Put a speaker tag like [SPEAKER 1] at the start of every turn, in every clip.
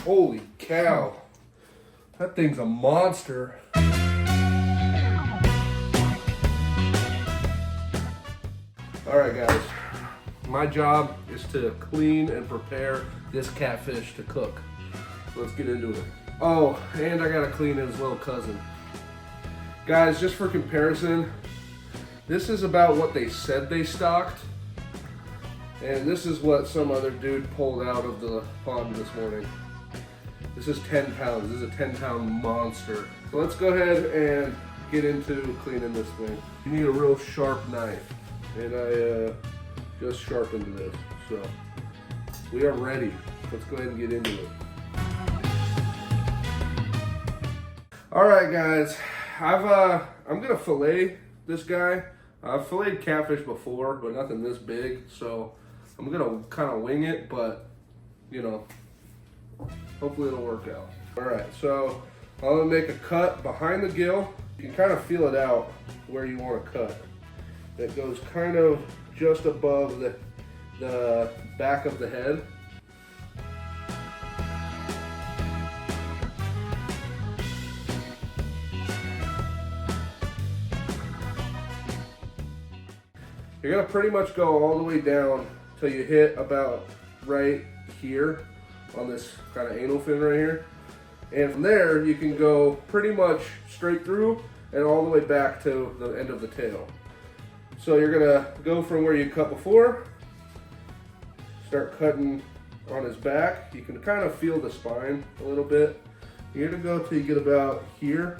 [SPEAKER 1] Holy cow. That thing's a monster. Alright guys, my job is to clean and prepare this catfish to cook. Let's get into it. Oh, and I gotta clean his little cousin. Guys, just for comparison, this is about what they said they stocked. And this is what some other dude pulled out of the pond this morning. This is 10 pounds. This is a 10-pound monster. So let's go ahead and get into cleaning this thing. You need a real sharp knife. And I just sharpened this. So we are ready. Let's go ahead and get into it. All right, guys. I'm gonna fillet this guy. I've filleted catfish before, but nothing this big. So I'm gonna kind of wing it, but you know, hopefully it'll work out. All right, so I'm gonna make a cut behind the gill. You can kind of feel it out where you want to cut. It goes kind of just above the back of the head. You're gonna pretty much go all the way down till you hit about right here on this kind of anal fin right here. And from there, you can go pretty much straight through and all the way back to the end of the tail. So you're gonna go from where you cut before, start cutting on his back. You can kind of feel the spine a little bit. You're gonna go till you get about here.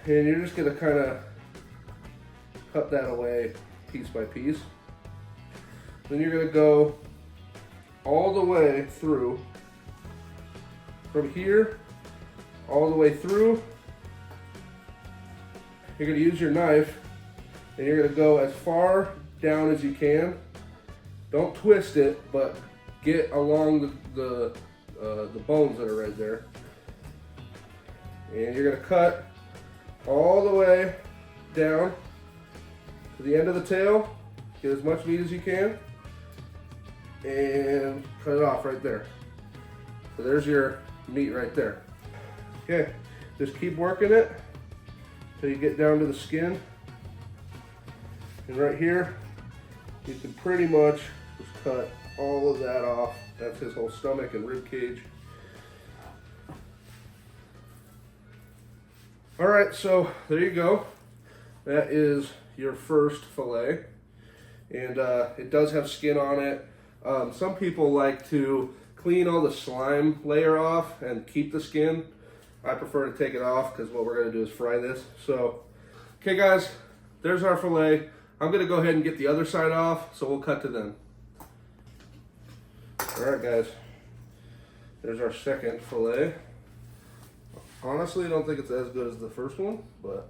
[SPEAKER 1] And you're just gonna kind of cut that away piece by piece. Then you're gonna go all the way through, from here, all the way through. You're gonna use your knife and you're gonna go as far down as you can. Don't twist it, but get along the bones that are right there. And you're gonna cut all the way down to the end of the tail. Get as much meat as you can and cut it off right there. So there's your meat right there. Okay, just keep working it till you get down to the skin. And right here, you can pretty much just cut all of that off. That's his whole stomach and rib cage. All right, so there you go. That is your first fillet. And it does have skin on it. Some people like to clean all the slime layer off and keep the skin. I prefer to take it off because what we're gonna do is fry this. So, okay guys, there's our fillet. I'm gonna go ahead and get the other side off, so we'll cut to them. All right guys, there's our second fillet. Honestly, I don't think it's as good as the first one, but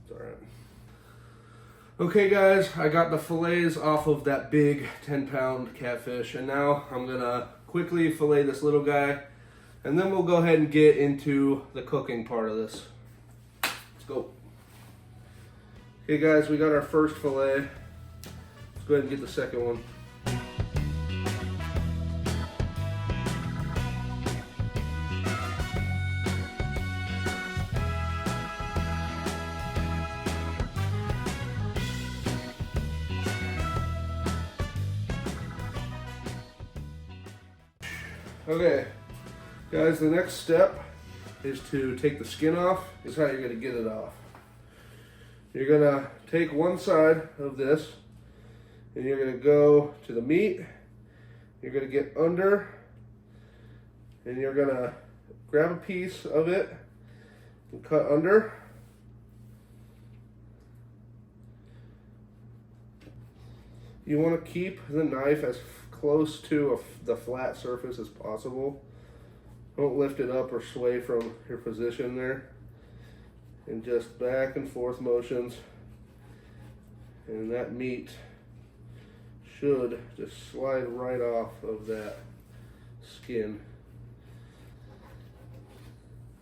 [SPEAKER 1] it's all right. Okay guys, I got the fillets off of that big 10-pound catfish, and now I'm gonna quickly fillet this little guy, and then we'll go ahead and get into the cooking part of this. Let's go. Okay guys, we got our first fillet. Let's go ahead and get the second one. Okay, guys, the next step is to take the skin off. This is how you're gonna get it off. You're gonna take one side of this and you're gonna go to the meat. You're gonna get under and you're gonna grab a piece of it and cut under. You wanna keep the knife as close to the flat surface as possible. Don't lift it up or sway from your position there. And just back and forth motions. And that meat should just slide right off of that skin.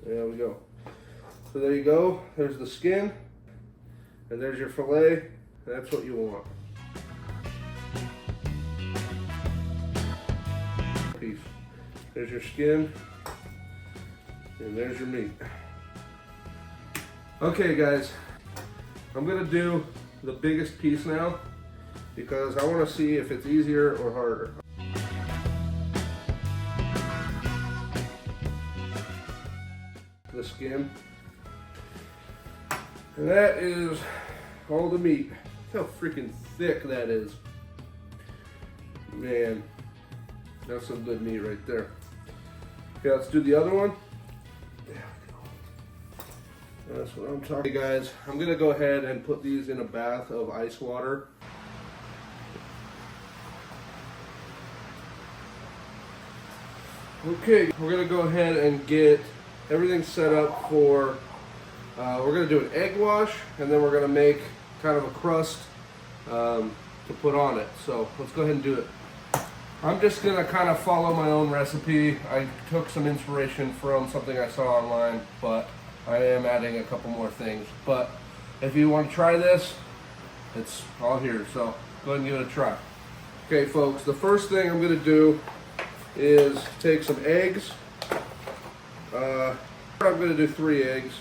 [SPEAKER 1] There we go. So there you go. There's the skin. And there's your fillet. That's what you want. There's your skin, and there's your meat. Okay guys, I'm gonna do the biggest piece now because I wanna see if it's easier or harder. The skin. And that is all the meat. Look how freaking thick that is. Man, that's some good meat right there. Okay, let's do the other one. There we go. That's what I'm talking about. Hey guys, I'm gonna go ahead and put these in a bath of ice water. Okay, we're gonna go ahead and get everything set up for, we're gonna do an egg wash, and then we're gonna make kind of a crust to put on it. So let's go ahead and do it. I'm just gonna kind of follow my own recipe. I took some inspiration from something I saw online, but I am adding a couple more things. But if you want to try this, it's all here, so go ahead and give it a try. Okay folks, the first thing I'm gonna do is take some eggs. I'm gonna do 3 eggs.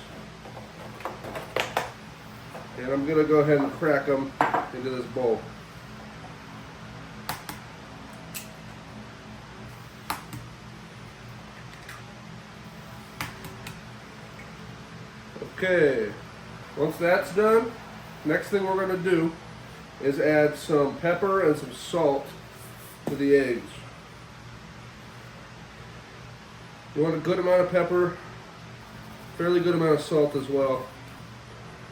[SPEAKER 1] And I'm gonna go ahead and crack them into this bowl. Okay, once that's done, next thing we're gonna do is add some pepper and some salt to the eggs. You want a good amount of pepper, fairly good amount of salt as well.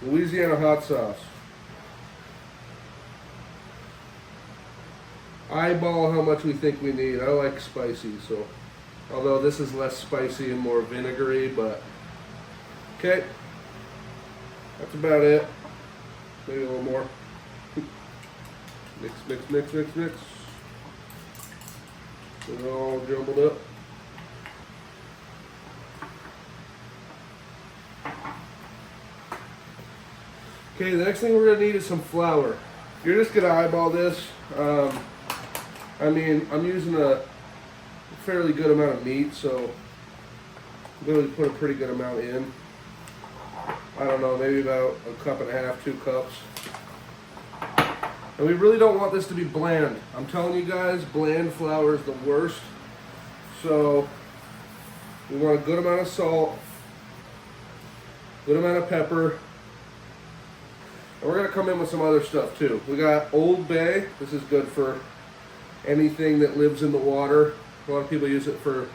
[SPEAKER 1] Louisiana hot sauce. Eyeball how much we think we need. I like spicy, so although this is less spicy and more vinegary, but okay. That's about it. Maybe a little more. Mix, mix, mix, mix, mix. Get it all jumbled up. Okay, the next thing we're gonna need is some flour. You're just gonna eyeball this. I mean, I'm using a fairly good amount of meat, so I'm going to put a pretty good amount in. I don't know, maybe about 1.5 cups, 2 cups. And we really don't want this to be bland. I'm telling you guys, bland flour is the worst. So we want a good amount of salt, good amount of pepper. And we're going to come in with some other stuff too. We got Old Bay. This is good for anything that lives in the water. A lot of people use it for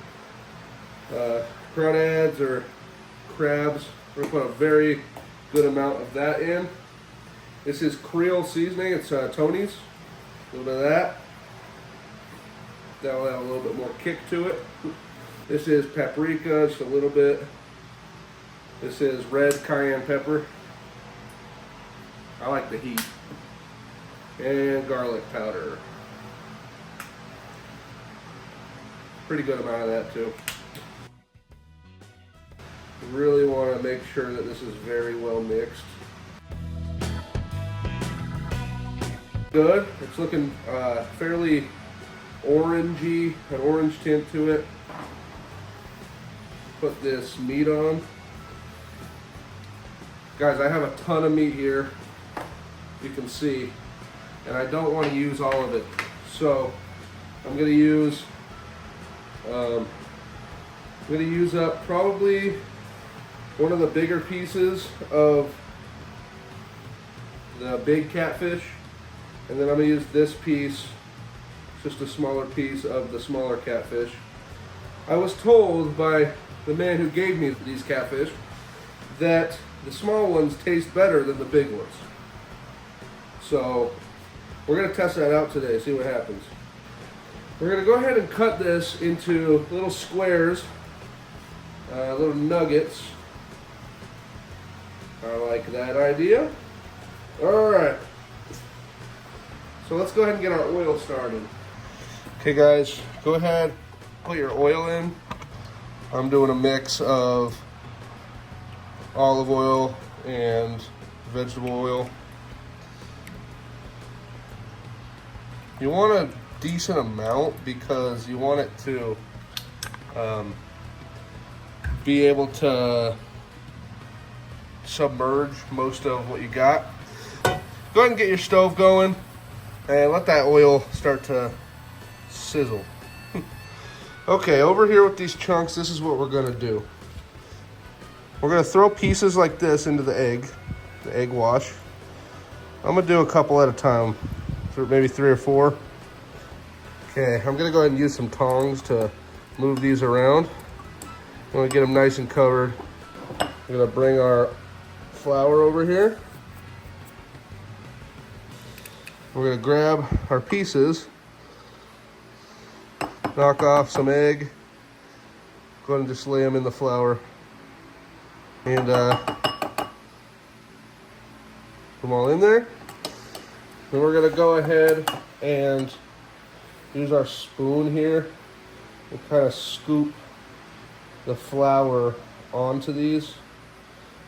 [SPEAKER 1] crawdads or crabs. We're going to put a very good amount of that in. This is Creole seasoning. It's Tony's. A little bit of that. That'll add a little bit more kick to it. This is paprika, just a little bit. This is red cayenne pepper. I like the heat. And garlic powder. Pretty good amount of that too. Really want to make sure that this is very well mixed. Good. It's looking fairly orangey, an orange tint to it. Put this meat on. Guys, I have a ton of meat here. You can see, and I don't want to use all of it, so I'm going to use up probably one of the bigger pieces of the big catfish, and then I'm going to use this piece, just a smaller piece of the smaller catfish. I was told by the man who gave me these catfish that the small ones taste better than the big ones. So we're going to test that out today, see what happens. We're going to go ahead and cut this into little squares, little nuggets. I like that idea. Alright. So let's go ahead and get our oil started. Okay guys, go ahead, put your oil in. I'm doing a mix of olive oil and vegetable oil. You want a decent amount because you want it to be able to submerge most of what you got. Go ahead and get your stove going and let that oil start to sizzle. Okay, over here with these chunks, this is what we're gonna do. We're gonna throw pieces like this into the egg wash. I'm gonna do a couple at a time, maybe 3 or 4. Okay, I'm gonna go ahead and use some tongs to move these around. I'm gonna get them nice and covered. We're gonna bring our flour over here. We're gonna grab our pieces, knock off some egg, go ahead and just lay them in the flour, and put them all in there. Then we're gonna go ahead and use our spoon here and kind of scoop the flour onto these.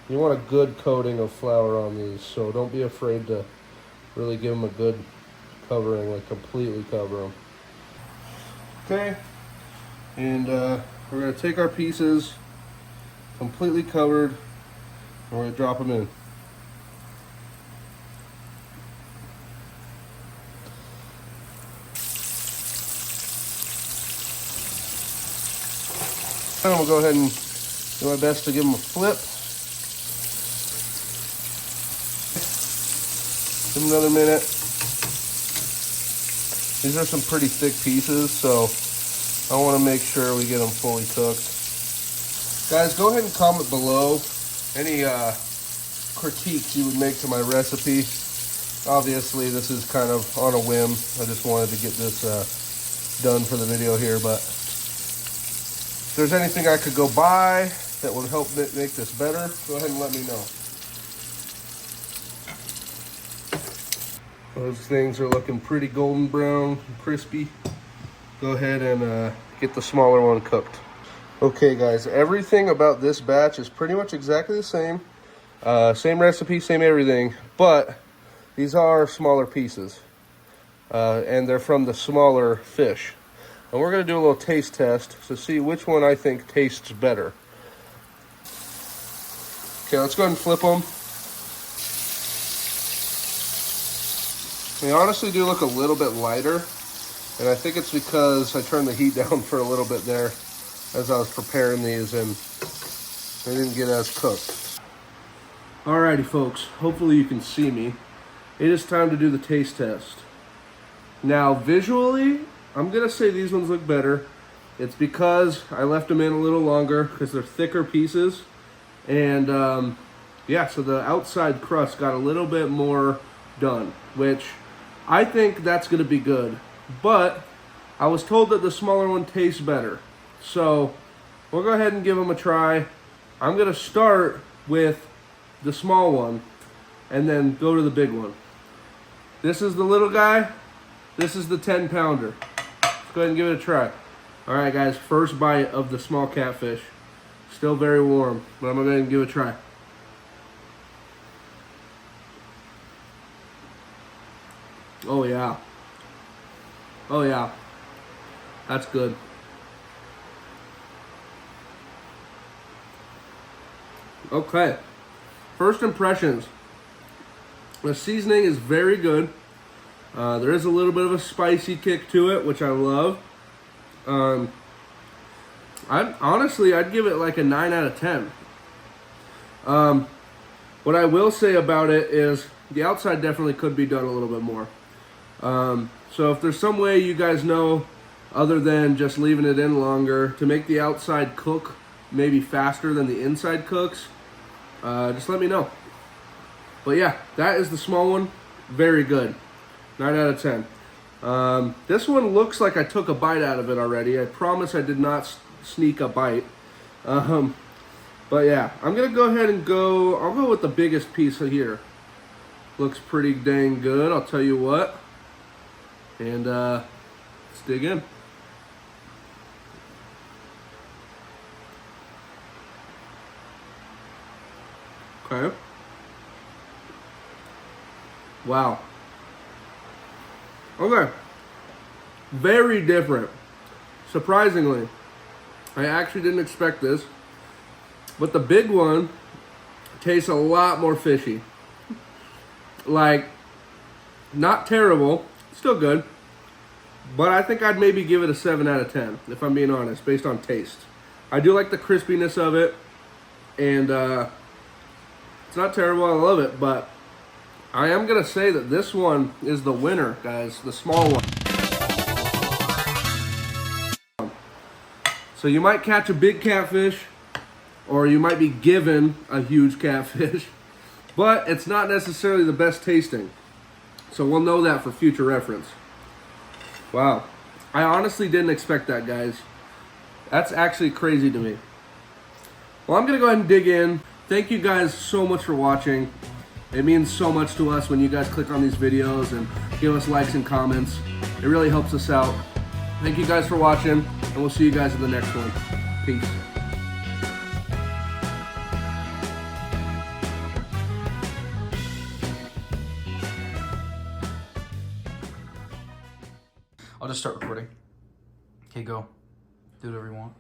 [SPEAKER 1] You want a good coating of flour on these, so don't be afraid to really give them a good covering, like completely cover them. Okay, and we're gonna take our pieces completely covered and we're gonna drop them in. I'm gonna go ahead and do my best to give them a flip. Give them another minute. These are some pretty thick pieces, so I want to make sure we get them fully cooked. Guys, go ahead and comment below any critiques you would make to my recipe. Obviously, this is kind of on a whim. I just wanted to get this done for the video here, but if there's anything I could go buy that would help make this better, go ahead and let me know. Those things are looking pretty golden brown, crispy. Go ahead and get the smaller one cooked. Okay guys, everything about this batch is pretty much exactly the same. Same recipe, same everything, but these are smaller pieces. And they're from the smaller fish. And we're gonna do a little taste test to see which one I think tastes better. Okay, let's go ahead and flip them. They honestly do look a little bit lighter, and I think it's because I turned the heat down for a little bit there as I was preparing these and they didn't get as cooked. Alrighty folks, hopefully you can see me. It is time to do the taste test. Now visually, I'm gonna say these ones look better. It's because I left them in a little longer because they're thicker pieces. And yeah, so the outside crust got a little bit more done, which I think that's gonna be good. But I was told that the smaller one tastes better. So we'll go ahead and give them a try. I'm gonna start with the small one and then go to the big one. This is the little guy. This is the 10-pounder. Let's go ahead and give it a try. All right, guys, first bite of the small catfish. Still very warm, but I'm gonna go ahead and give it a try. Oh yeah. Oh yeah. That's good. Okay. First impressions. The seasoning is very good. There is a little bit of a spicy kick to it, which I love. I'd give it like a 9 out of 10. What I will say about it is the outside definitely could be done a little bit more. So if there's some way you guys know, other than just leaving it in longer, to make the outside cook maybe faster than the inside cooks, just let me know. But yeah, that is the small one. Very good. 9 out of 10. This one looks like I took a bite out of it already. I promise I did not sneak a bite. But yeah, I'm gonna go ahead and I'll go with the biggest piece here. Looks pretty dang good, I'll tell you what. And let's dig in. Okay. Wow. Okay. Very different. Surprisingly. I actually didn't expect this, but the big one tastes a lot more fishy. Like, not terrible, still good, but I think I'd maybe give it a 7 out of 10, if I'm being honest, based on taste. I do like the crispiness of it, and it's not terrible, I love it, but I am going to say that this one is the winner, guys, the small one. So you might catch a big catfish, or you might be given a huge catfish, but it's not necessarily the best tasting. So we'll know that for future reference. Wow. I honestly didn't expect that, guys. That's actually crazy to me. Well, I'm going to go ahead and dig in. Thank you guys so much for watching. It means so much to us when you guys click on these videos and give us likes and comments. It really helps us out. Thank you guys for watching, and we'll see you guys in the next one. Peace.
[SPEAKER 2] I'll just start recording. Okay, go. Do whatever you want.